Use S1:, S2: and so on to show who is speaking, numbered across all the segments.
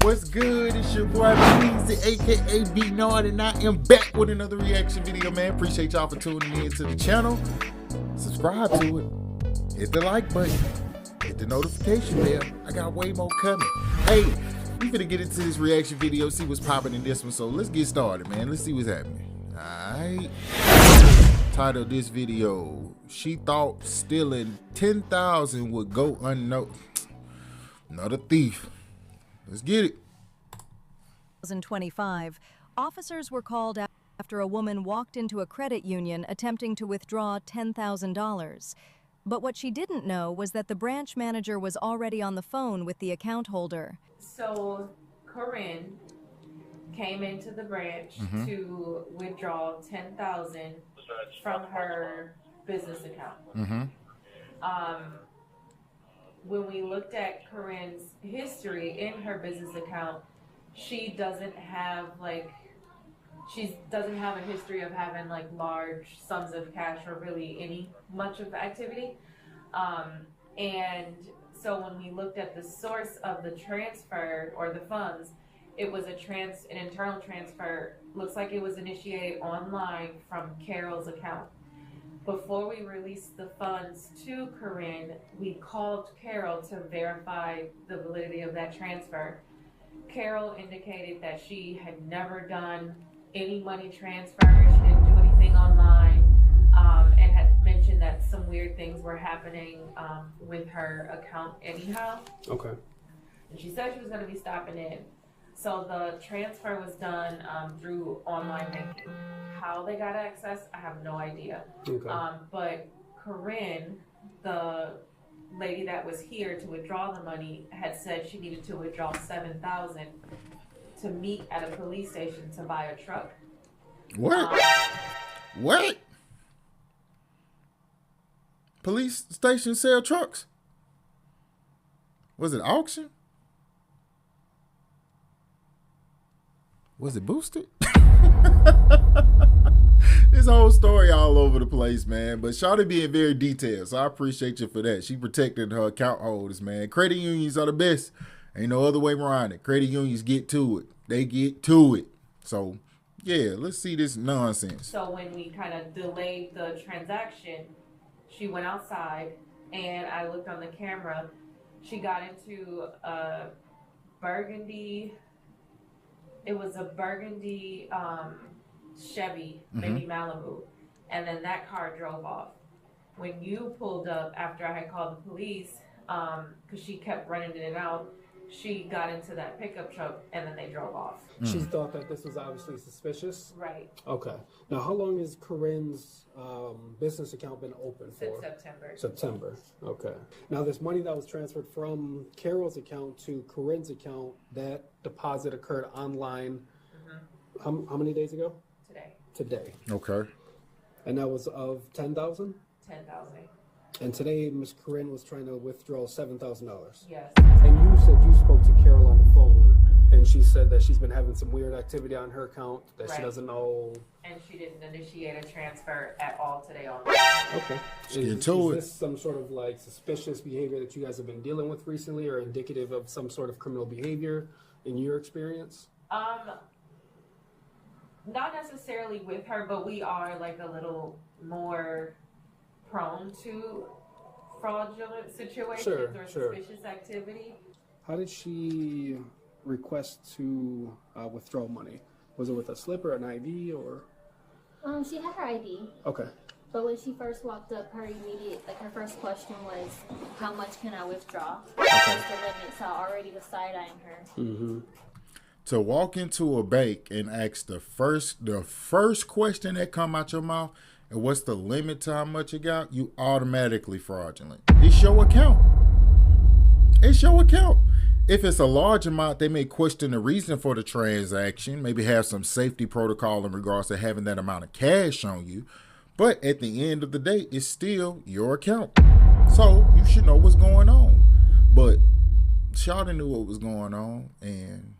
S1: What's good? It's your boy Beezy, aka B Nard, and I am back with another reaction video, man. Appreciate y'all for tuning in to the channel. Subscribe to it. Hit the like button. Hit the notification bell. I got way more coming. Hey, we finna get into this reaction video, see what's popping in this one. So let's get started, man. Let's see what's happening. Alright. Title of this video: she thought stealing 10,000 would go unnoticed. Another thief. Let's get it.
S2: 2025, officers were called after a woman walked into a credit union attempting to withdraw $10,000. But what she didn't know was that the branch manager was already on the phone with the account holder.
S3: So Corinne came into the branch to withdraw $10,000 from her business account. When we looked at Corinne's history in her business account, she doesn't have a history of having like large sums of cash or really any much of activity. And so when we looked at the source of the transfer or the funds, it was an internal transfer. Looks like it was initiated online from Carol's account. Before we released the funds to Corinne, we called Carol to verify the validity of that transfer. Carol indicated that she had never done any money transfer, she didn't do anything online, and had mentioned that some weird things were happening with her account anyhow.
S4: Okay.
S3: And she said she was going to be stopping in. So the transfer was done through online banking. How they got access, I have no idea.
S4: Okay.
S3: But Corinne, the lady that was here to withdraw the money, had said she needed to withdraw $7,000 to meet at a police station to buy a truck.
S1: What? What? Police station sell trucks? Was it auction? Was it boosted? This whole story all over the place, man. But Shawty being very detailed, so I appreciate you for that. She protected her account holders, man. Credit unions are the best. Ain't no other way around it. Credit unions get to it. They get to it. So, yeah, let's see this nonsense.
S3: So when we kind of delayed the transaction, she went outside, and I looked on the camera. She got into a burgundy... It was a burgundy Chevy, maybe Malibu, and then that car drove off. When you pulled up after I had called the police, because she kept running in and out, she got into that pickup truck, and then they drove off.
S4: She thought that this was obviously suspicious?
S3: Right.
S4: Okay. Now, how long has Corinne's business account been open for?
S3: Since September.
S4: September. Okay. Now, this money that was transferred from Carol's account to Corinne's account, that deposit occurred online how many days ago? Today.
S1: Okay.
S4: And that was of $10,000?
S3: $10,000.
S4: And today, Miss Corinne was trying to withdraw $7,000.
S3: Yes.
S4: And you said you spoke to Carol on the phone, and she said that she's been having some weird activity on her account that she doesn't know.
S3: And she didn't initiate a transfer at all today on.
S4: Okay. Is this some sort of like suspicious behavior that you guys have been dealing with recently, or indicative of some sort of criminal behavior in your experience?
S3: Not necessarily with her, but we are like a little more prone to fraudulent situations or suspicious activity.
S4: How did she request to withdraw money? Was it with a slip or an ID or?
S5: She had her ID.
S4: Okay.
S5: But when she first walked up, her first question was, "How much can I withdraw?" That's the limit. So I already was side eyeing her.
S1: To walk into a bank and ask the first question that come out your mouth, and what's the limit to how much you got, you automatically fraudulent. It's your account. It's your account. If it's a large amount, they may question the reason for the transaction, maybe have some safety protocol in regards to having that amount of cash on you. But at the end of the day, it's still your account. So you should know what's going on. But Shawty knew what was going on, and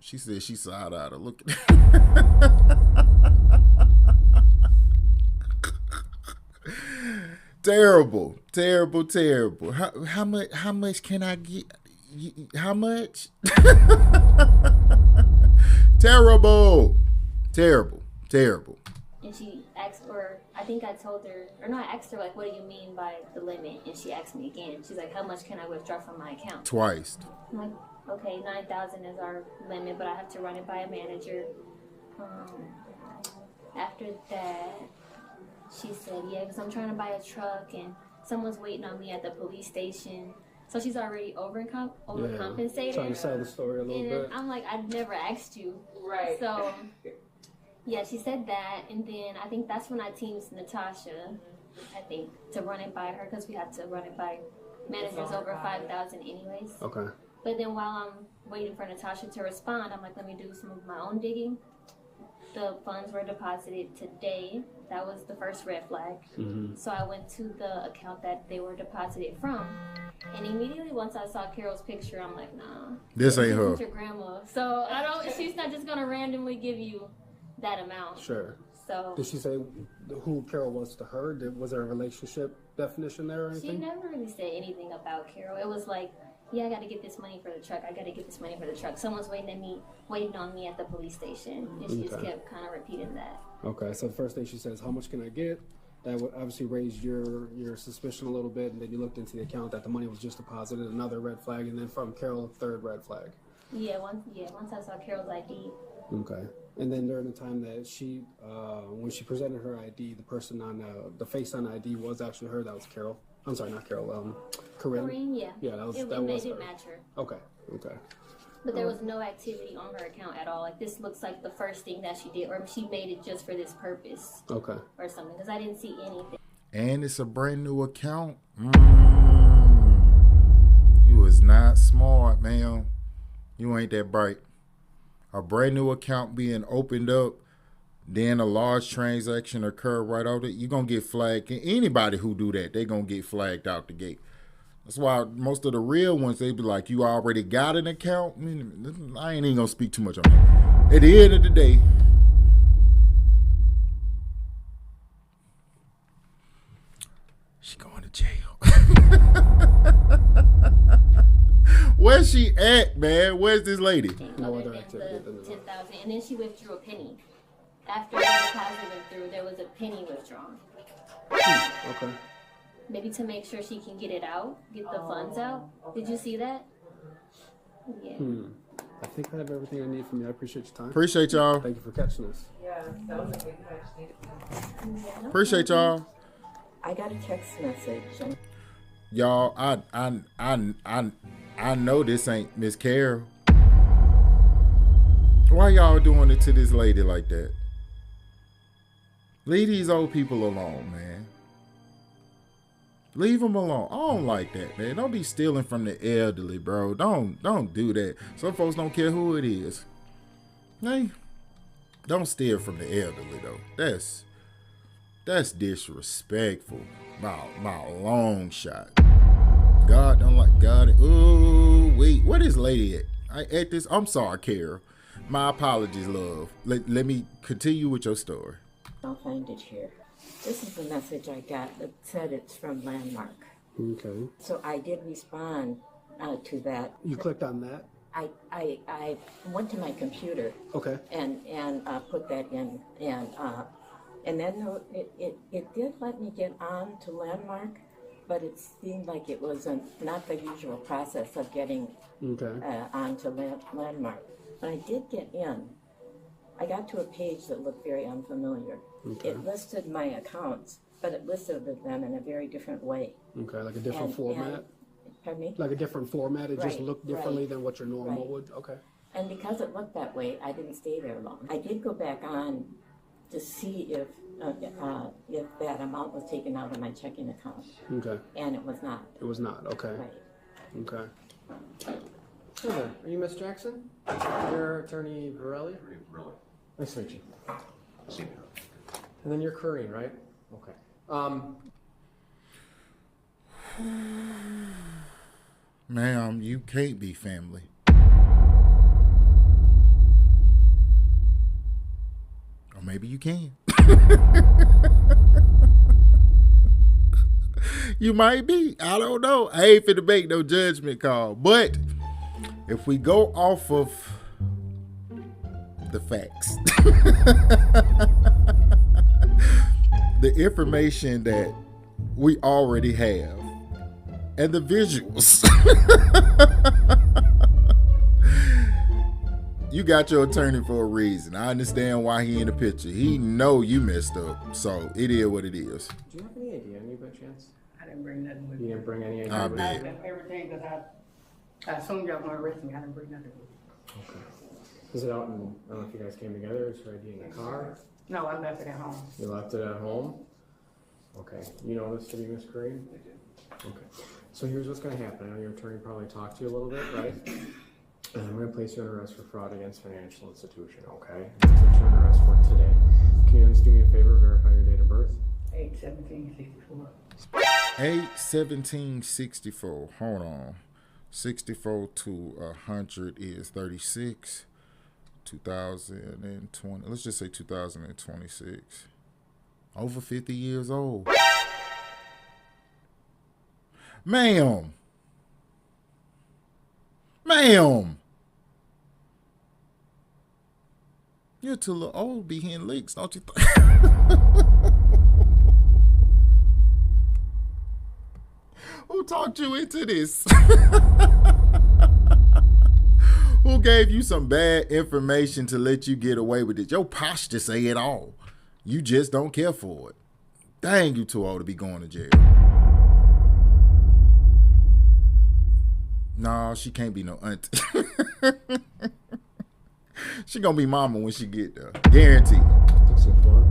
S1: she said she side-eyed her looking. Terrible, terrible, terrible. How much can I get? How much? Terrible.
S5: And she asked, or I think I told her, or no, I asked her, like, what do you mean by the limit? And she asked me again. She's like, how much can I withdraw from my account?
S1: Twice.
S5: I'm like, okay, 9,000 is our limit, but I have to run it by a manager. After that, she said, yeah, because I'm trying to buy a truck and someone's waiting on me at the police station. So she's already overcompensated.
S4: Trying to sell the story a little bit.
S5: I'm like, I've never asked you.
S3: Right.
S5: So, yeah, she said that. And then I think that's when I teamed Natasha, I think, to run it by her because we had to run it by managers over 5,000 anyways.
S4: Okay.
S5: But then while I'm waiting for Natasha to respond, I'm like, let me do some of my own digging. The funds were deposited today. That was the first red flag.
S4: Mm-hmm.
S5: So I went to the account that they were deposited from. And immediately once I saw Carol's picture, I'm like, nah.
S1: This ain't her.
S5: Your grandma. So she's not just gonna randomly give you that amount.
S4: Sure.
S5: So
S4: did she say who Carol was to her? Was there a relationship definition there or anything?
S5: she never really said anything about Carol. It was like, yeah, I got to get this money for the truck. I got to get this money for the truck. Someone's waiting on me at the police station. And she just kept kind of repeating that.
S4: Okay, so the first thing she says, how much can I get? That would obviously raise your suspicion a little bit, and then you looked into the account that the money was just deposited, another red flag, and then from Carol, third red flag.
S5: Once I saw Carol's ID.
S4: Okay. And then during the time that she, when she presented her ID, the person on the face on ID was actually her. That was Carol. I'm sorry, not Carol. Corinne.
S5: Yeah.
S4: Yeah, that was
S5: it
S4: her.
S5: didn't match her.
S4: Okay.
S5: But there was no activity on her account at all. Like, this looks like the first thing that she did, or she made it just for this purpose.
S4: Okay.
S5: Or something, because I didn't see anything.
S1: And it's a brand new account. You is not smart, ma'am. You ain't that bright. A brand new account being opened up, then a large transaction occur right out there, you're going to get flagged. And anybody who do that, they're going to get flagged out the gate. That's why most of the real ones, they be like, you already got an account? I ain't even going to speak too much on that. At the end of the day, she going to jail. Where's she at, man? Where's this lady?
S4: No
S5: other
S4: other activity
S5: than
S4: than
S5: the
S4: that.
S5: 10,000, and then she withdrew a penny. After the deposit went through, there was a penny withdrawn.
S4: Okay.
S5: Maybe to make sure she can get it out, get the funds out.
S3: Okay.
S5: Did you see that? Yeah.
S4: I think I have everything I need from you. I appreciate your time.
S1: Appreciate y'all.
S4: Thank you for catching us.
S3: Yeah, that was a good catch.
S1: Appreciate y'all.
S6: I got a text message.
S1: Y'all, I know this ain't Miss Carol. Why y'all doing it to this lady like that? Leave these old people alone, man. Leave them alone. I don't like that, man. Don't be stealing from the elderly, bro. Don't do that. Some folks don't care who it is. Hey, don't steal from the elderly though. That's disrespectful. My long shot. God don't like God. Ooh, wait. Where this lady at? I'm sorry, Carol. My apologies, love. Let me continue with your story.
S6: I'll find it here. This is the message I got that said it's from Landmark.
S4: Okay.
S6: So I did respond to that.
S4: You clicked on that?
S6: I went to my computer.
S4: Okay.
S6: And put that in, and then it did let me get on to Landmark, but it seemed like it was not the usual process of getting on to Landmark. When I did get in, I got to a page that looked very unfamiliar.
S4: Okay.
S6: It listed my accounts, but it listed them in a very different way.
S4: Okay, like a different format?
S6: Pardon me?
S4: Like a different format? It just
S6: Right,
S4: looked differently
S6: right.
S4: than what your normal
S6: Right.
S4: would? Okay.
S6: And because it looked that way, I didn't stay there long. I did go back on to see if that amount was taken out of my checking account,
S4: Okay.
S6: and it was not.
S4: It was not. Okay.
S6: Right.
S4: Okay.
S7: Hey there, are you Miss Jackson? You're Attorney Borelli? Nice to meet you.
S8: See you.
S7: And then you're Corinne, right? Okay.
S1: Ma'am, you can't be family. Or maybe you can. You might be. I don't know. I ain't finna make no judgment call. But If we go off of the facts, the information that we already have, and the visuals, you got your attorney for a reason. I understand why he in the picture. He know you messed up, so it is what it is.
S7: Do you have any idea, any by chance?
S8: I didn't bring nothing with
S7: You
S8: me.
S7: didn't bring any idea?
S1: I
S7: with
S1: bet.
S7: you?
S8: Left everything because I assumed y'all gonna arrest me. I didn't bring nothing with me.
S7: Okay. Is it out in, I don't know if you guys came together, is your ID in the car?
S8: No, I left it at home.
S7: You left it at home? Okay. You know this to be Miss Green? Okay. So here's what's gonna happen. I know your attorney probably talked to you a little bit, right? And I'm gonna place you under arrest for fraud against financial institution, okay? I'm gonna put you under arrest for today. Can you just do me a favor, verify your date of birth?
S8: 8/17/64.
S1: 8/17/64. Hold on. 64 to 100 is 36. 2020. Let's just say 2026. Over 50 years old. Ma'am. You're too little old to be hitting licks, don't you think? Who talked you into this? Who gave you some bad information to let you get away with it? Your posture say it all. You just don't care for it. Dang, you too old to be going to jail. No, she can't be no auntie. She gonna be mama when she get there. Guaranteed.
S7: Took some fun.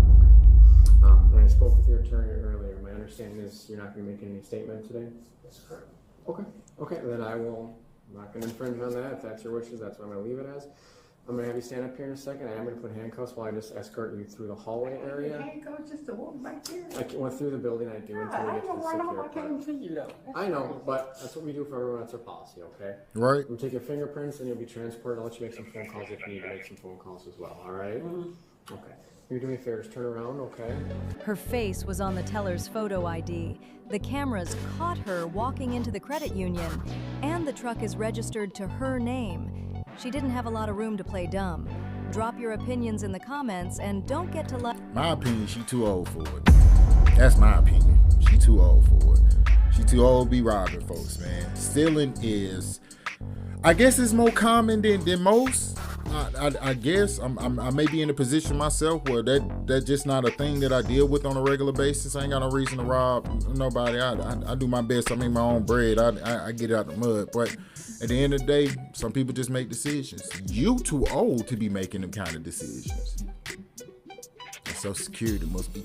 S7: And I spoke with your attorney earlier. My understanding is you're not gonna be making any statement today? That's correct. Okay. Okay, then I'm not gonna infringe on that. If that's your wishes, that's what I'm gonna leave it as. I'm gonna have you stand up here in a second. I am gonna put handcuffs while I just escort you through the hallway area.
S8: Can't go just to walk back here.
S7: I went through the building. I do until we
S8: I
S7: get
S8: ain't
S7: to
S8: gonna
S7: the
S8: run off.
S7: secure
S8: I
S7: part.
S8: can't see you though.
S7: I know, but that's what we do for everyone. That's our policy, okay?
S1: Right?
S7: We'll take your fingerprints and you'll be transported. I'll let you make some phone calls if you need to make some phone calls as well, all right? Okay. You're doing me a favor, just turn around, okay?
S2: Her face was on the teller's photo ID. The cameras caught her walking into the credit union, and the truck is registered to her name. She didn't have a lot of room to play dumb. Drop your opinions in the comments and don't get to
S1: My opinion, she too old for it. That's my opinion. She too old for it. She too old to be robbing folks, man. Stealing is, I guess it's more common than most. I guess I may be in a position myself where that's just not a thing that I deal with on a regular basis. I ain't got no reason to rob nobody. I do my best. I make my own bread. I get it out the mud. But at the end of the day, some people just make decisions. You too old to be making them kind of decisions. And Social Security must be.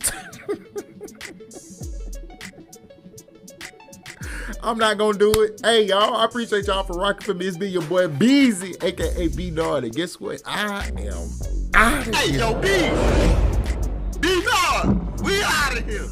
S1: I'm not gonna do it. Hey, y'all, I appreciate y'all for rocking for me. It's been your boy Beezy, aka B Naughty. Guess what? I am out of here.
S9: Hey, yo, B! B Naughty! We out of here!